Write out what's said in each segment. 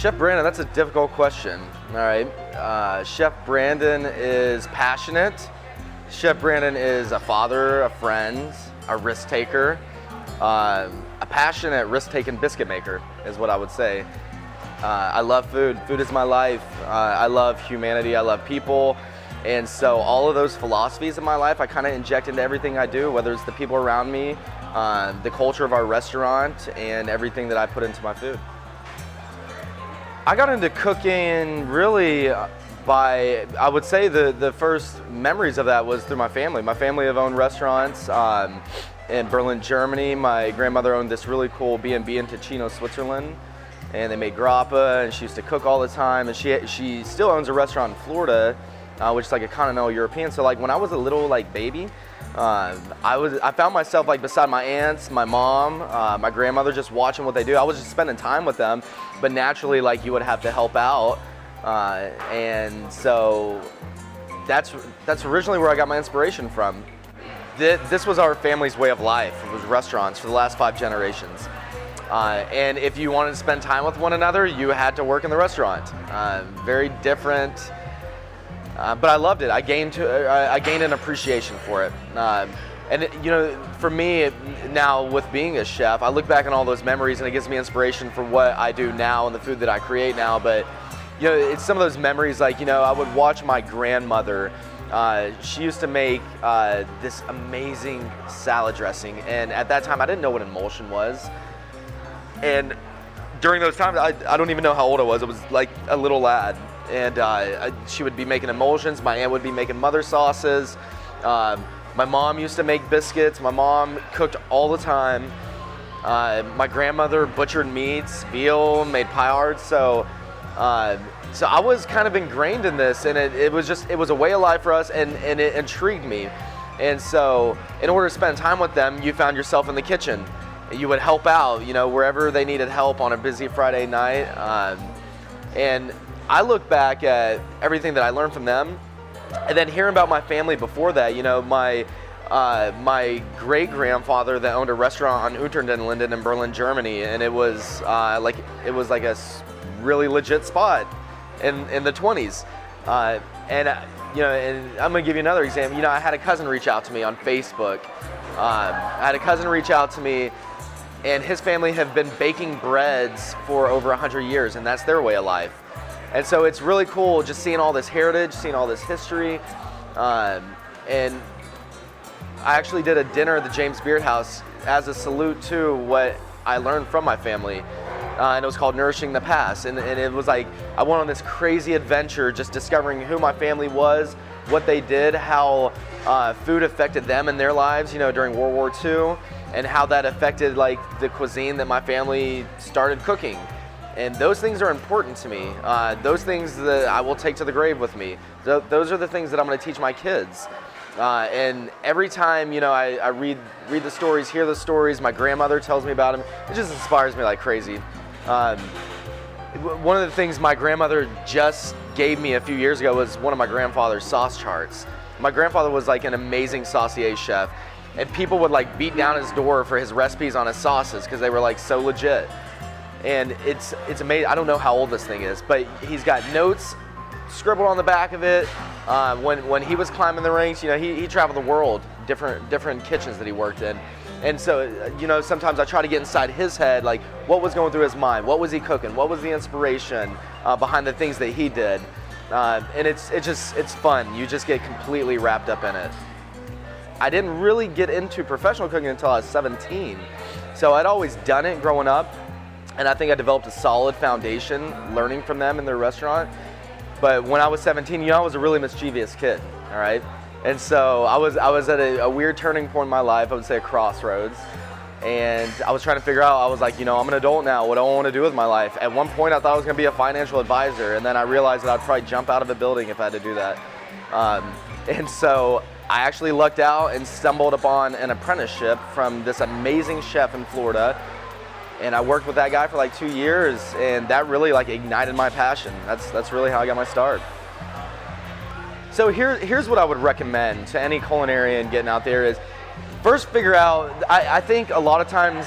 Chef Brandon, that's a difficult question. All right. Chef Brandon is passionate. Chef Brandon is a father, a friend, a risk taker, a passionate risk-taking biscuit maker is what I would say. I love food. Food is my life. I love humanity. I love people. And so all of those philosophies in my life, I kind of inject into everything I do, whether it's the people around me, the culture of our restaurant, and everything that I put into my food. I got into cooking really by, I would say the first memories of that was through my family. My family have owned restaurants in Berlin, Germany. My grandmother owned this really cool B&B in Ticino, Switzerland. And they made grappa, and she used to cook all the time. And she still owns a restaurant in Florida, which is like a continental European. So like when I was a little like baby, I found myself like beside my aunts, my mom, my grandmother, just watching what they do. I was just spending time with them, but naturally like you would have to help out. And so that's originally where I got my inspiration from. This was our family's way of life. It was restaurants for the last 5 generations. And if you wanted to spend time with one another, you had to work in the restaurant. Very different, but I loved it. I gained an appreciation for it. And you know, for me now with being a chef, I look back on all those memories and it gives me inspiration for what I do now and the food that I create now. But you know, it's some of those memories like, you know, I would watch my grandmother. She used to make this amazing salad dressing, and at that time I didn't know what emulsion was. And during those times, I don't even know how old I was. I was like a little lad. And she would be making emulsions. My aunt would be making mother sauces. My mom used to make biscuits. My mom cooked all the time. My grandmother butchered meats, veal, made pie. So I was kind of ingrained in this, and it was a way of life for us, and it intrigued me. And so in order to spend time with them, you found yourself in the kitchen. You would help out, you know, wherever they needed help on a busy Friday night. And I look back at everything that I learned from them, and then hearing about my family before that. You know, my great-grandfather that owned a restaurant on Unterden Linden in Berlin, Germany, and it was like a really legit spot in the 20s. You know, and I'm gonna give you another example. You know, I had a cousin reach out to me on Facebook. And his family have been baking breads for over 100 years, and that's their way of life. And so it's really cool just seeing all this heritage, seeing all this history. And I actually did a dinner at the James Beard House as a salute to what I learned from my family. And it was called Nourishing the Past. And it was like, I went on this crazy adventure just discovering who my family was, what they did, how food affected them in their lives, you know, during World War II, and how that affected like the cuisine that my family started cooking. And those things are important to me. Those things that I will take to the grave with me. Those are the things that I'm gonna teach my kids. And every time, you know, I read the stories, hear the stories, my grandmother tells me about them, it just inspires me like crazy. One of the things my grandmother just gave me a few years ago was one of my grandfather's sauce charts. My grandfather was like an amazing saucier chef, and people would like beat down his door for his recipes on his sauces because they were like so legit. And it's amazing. I don't know how old this thing is, but he's got notes scribbled on the back of it. When he was climbing the ranks, you know, he traveled the world, different kitchens that he worked in. And so, you know, sometimes I try to get inside his head, like what was going through his mind, what was he cooking, what was the inspiration behind the things that he did. And it's fun. You just get completely wrapped up in it. I didn't really get into professional cooking until I was 17. So I'd always done it growing up, and I think I developed a solid foundation learning from them in their restaurant. But when I was 17, you know, I was a really mischievous kid, all right? And so I was at a weird turning point in my life, I would say a crossroads. And I was trying to figure out, I was like, you know, I'm an adult now, what do I want to do with my life? At one point I thought I was gonna be a financial advisor, and then I realized that I'd probably jump out of a building if I had to do that. And so I actually lucked out and stumbled upon an apprenticeship from this amazing chef in Florida. And I worked with that guy for like 2 years, and that really like ignited my passion. That's really how I got my start. So here's what I would recommend to any culinarian getting out there is, first figure out, I think a lot of times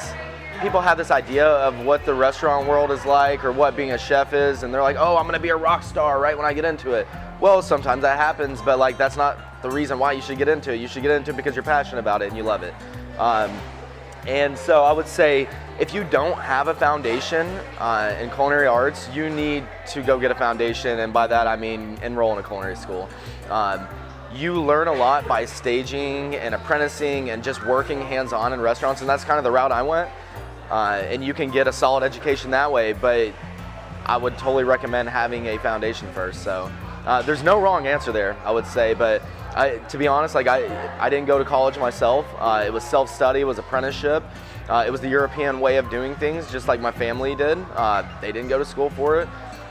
people have this idea of what the restaurant world is like or what being a chef is, and they're like, oh, I'm gonna be a rock star right when I get into it. Well, sometimes that happens, but like that's not the reason why you should get into it. You should get into it because you're passionate about it and you love it. And so I would say, if you don't have a foundation in culinary arts, you need to go get a foundation, and by that I mean enroll in a culinary school. You learn a lot by staging and apprenticing and just working hands-on in restaurants, and that's kind of the route I went. And you can get a solid education that way, but I would totally recommend having a foundation first. So there's no wrong answer there, I would say, but to be honest, like I didn't go to college myself. It was self-study, it was apprenticeship. It was the European way of doing things, just like my family did. They didn't go to school for it.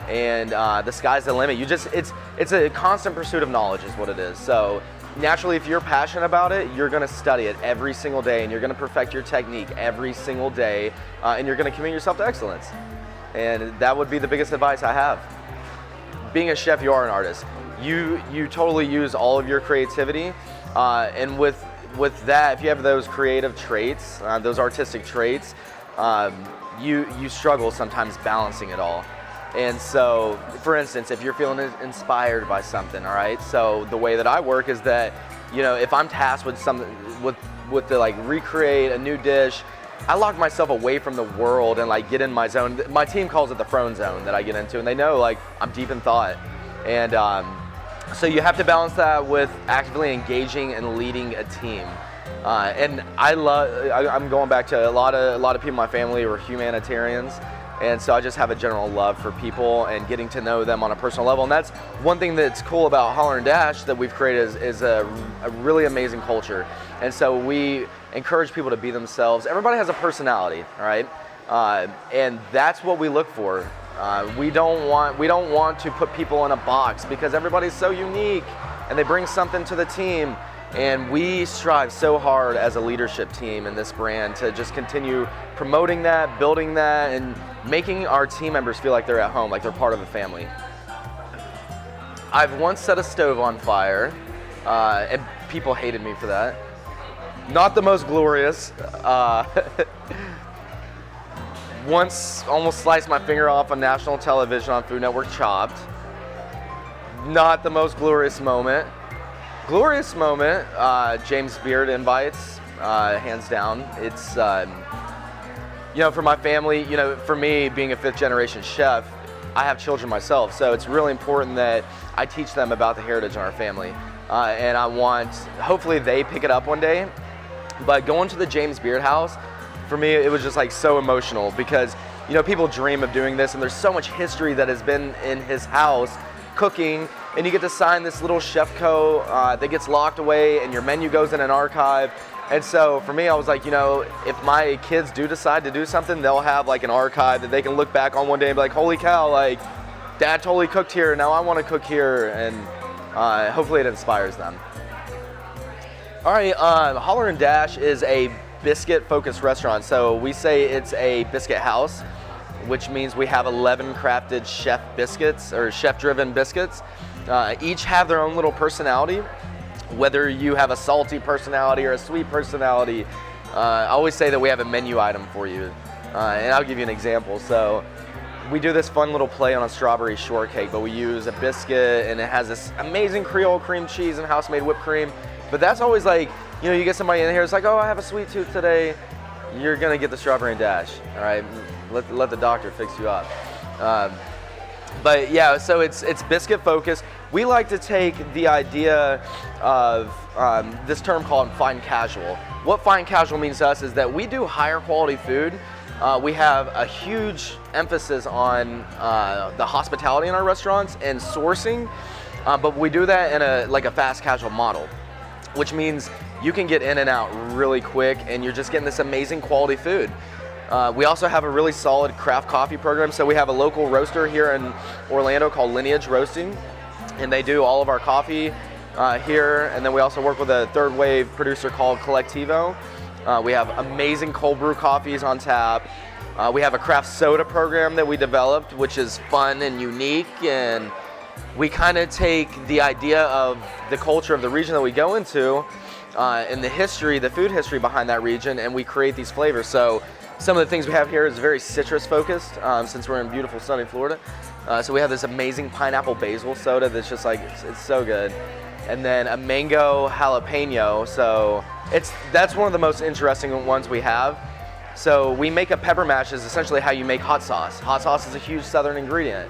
And the sky's the limit. It's a constant pursuit of knowledge is what it is. So naturally, if you're passionate about it, you're gonna study it every single day, and you're gonna perfect your technique every single day, and you're gonna commit yourself to excellence. And that would be the biggest advice I have. Being a chef, you are an artist. You totally use all of your creativity, and with that, if you have those creative traits, those artistic traits, you struggle sometimes balancing it all. And so, for instance, if you're feeling inspired by something, all right, so the way that I work is that, you know, if I'm tasked with something, with to like recreate a new dish, I lock myself away from the world and like get in my zone. My team calls it the Frohne zone that I get into, and they know like I'm deep in thought. And so you have to balance that with actively engaging and leading a team. And I'm going back to a lot of people in my family were humanitarians. And so I just have a general love for people and getting to know them on a personal level. And that's one thing that's cool about Holler Dash that we've created is a really amazing culture. And so we encourage people to be themselves. Everybody has a personality, all right? And that's what we look for. We don't want to put people in a box because everybody's so unique and they bring something to the team. And we strive so hard as a leadership team in this brand to just continue promoting that, building that, and making our team members feel like they're at home, like they're part of a family. I've once set a stove on fire, and people hated me for that. Not the most glorious. Once almost sliced my finger off on national television on Food Network Chopped. Not the most glorious moment. Glorious moment, James Beard invites, hands down. It's, you know, for my family, you know, for me being a 5th generation chef, I have children myself, so it's really important that I teach them about the heritage in our family. And I want, hopefully they pick it up one day, but going to the James Beard house, for me, it was just like so emotional because, you know, people dream of doing this and there's so much history that has been in his house cooking, and you get to sign this little chef co that gets locked away and your menu goes in an archive. And so for me, I was like, you know, if my kids do decide to do something, they'll have like an archive that they can look back on one day and be like, holy cow, like Dad totally cooked here, now I want to cook here, and hopefully it inspires them. All right, Holler Dash is a biscuit focused restaurant. So we say it's a biscuit house, which means we have 11 crafted chef biscuits or chef driven biscuits. Each have their own little personality. Whether you have a salty personality or a sweet personality, I always say that we have a menu item for you. And I'll give you an example. So we do this fun little play on a strawberry shortcake, but we use a biscuit and it has this amazing Creole cream cheese and house-made whipped cream. But that's always like, you know, you get somebody in here, it's like, oh, I have a sweet tooth today. You're gonna get the strawberry dash, all right? Let the doctor fix you up. But yeah, so it's biscuit focused. We like to take the idea of this term called fine casual. What fine casual means to us is that we do higher quality food. We have a huge emphasis on the hospitality in our restaurants and sourcing, but we do that in a fast casual model, which means you can get in and out really quick and you're just getting this amazing quality food. We also have a really solid craft coffee program. So we have a local roaster here in Orlando called Lineage Roasting, and they do all of our coffee here. And then we also work with a third wave producer called Collectivo. We have amazing cold brew coffees on tap. We have a craft soda program that we developed, which is fun and unique. And we kind of take the idea of the culture of the region that we go into and the history, the food history behind that region, and we create these flavors. So Some of the things we have here is very citrus focused, since we're in beautiful sunny Florida. So we have this amazing pineapple basil soda that's just like, it's so good. And then a mango jalapeno, so that's one of the most interesting ones we have. So we make a pepper mash is essentially how you make hot sauce. Hot sauce is a huge Southern ingredient.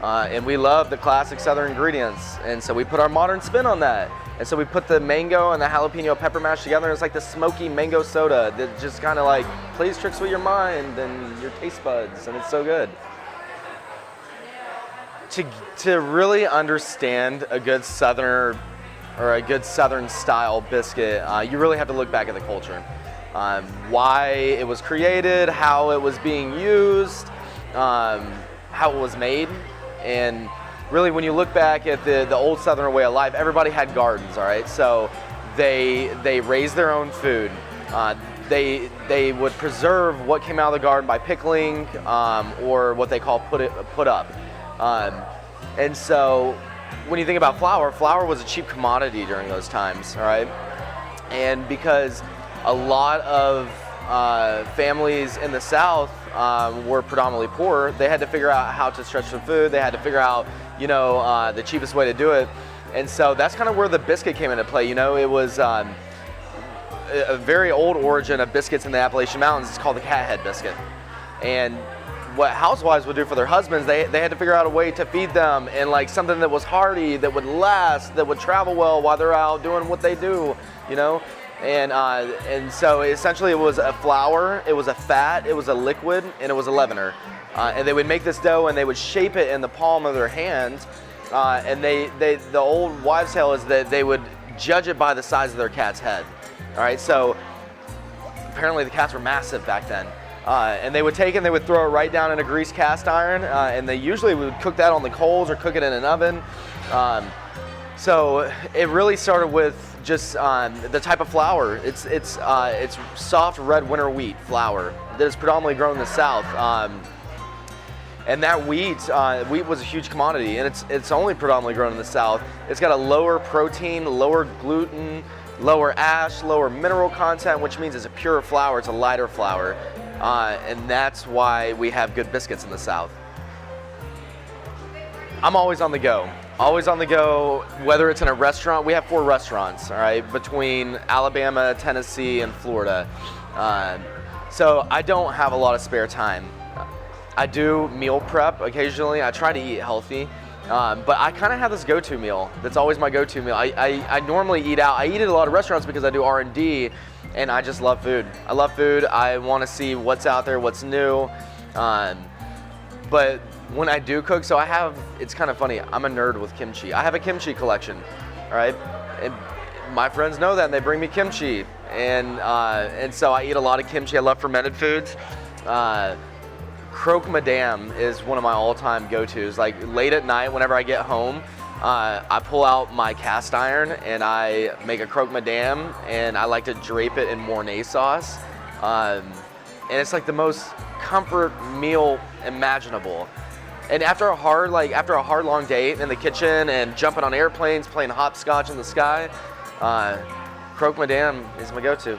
And we love the classic Southern ingredients. And so we put our modern spin on that. And so we put the mango and the jalapeno pepper mash together, and it's like the smoky mango soda that just kind of like plays tricks with your mind and your taste buds, and it's so good. To really understand a good Southern or a good Southern style biscuit, you really have to look back at the culture. Why it was created, how it was being used, how it was made, and really, when you look back at the old Southern way of life, everybody had gardens, all right? So they raised their own food. They would preserve what came out of the garden by pickling, or what they call put up. And so when you think about flour was a cheap commodity during those times, all right? And because a lot of families in the South were predominantly poor, they had to figure out how to stretch the food. They had to figure out, the cheapest way to do it. And so that's kind of where the biscuit came into play. It was a very old origin of biscuits in the Appalachian Mountains. It's called the cathead biscuit. And what housewives would do for their husbands, they had to figure out a way to feed them, and like something that was hearty, that would last, that would travel well while they're out doing what they do, And so essentially it was a flour, it was a fat, it was a liquid, and it was a leavener. And they would make this dough and they would shape it in the palm of their hand. And the old wives' tale is that they would judge it by the size of their cat's head. All right, so apparently the cats were massive back then. And they would take it and they would throw it right down in a greased cast iron. And they usually would cook that on the coals or cook it in an oven. So it really started with just the type of flour. It's soft red winter wheat flour that is predominantly grown in the South. And that wheat was a huge commodity, and it's only predominantly grown in the South. It's got a lower protein, lower gluten, lower ash, lower mineral content, which means it's a pure flour, it's a lighter flour. And that's why we have good biscuits in the South. I'm always on the go. Always on the go, whether it's in a restaurant. We have 4 restaurants, all right, between Alabama, Tennessee, and Florida. So I don't have a lot of spare time. I do meal prep occasionally. I try to eat healthy, but I kind of have this go-to meal. That's always my go-to meal. I normally eat out. I eat at a lot of restaurants because I do R&D, and I just love food. I love food. I want to see what's out there, what's new. But when I do cook, it's kind of funny. I'm a nerd with kimchi. I have a kimchi collection, all right? And my friends know that, and they bring me kimchi. And so I eat a lot of kimchi. I love fermented foods. Croque Madame is one of my all-time go-tos. Like late at night, whenever I get home, I pull out my cast iron and I make a croque madame, and I like to drape it in Mornay sauce. And it's like the most comfort meal imaginable. And after a hard long day in the kitchen and jumping on airplanes, playing hopscotch in the sky, croque madame is my go-to.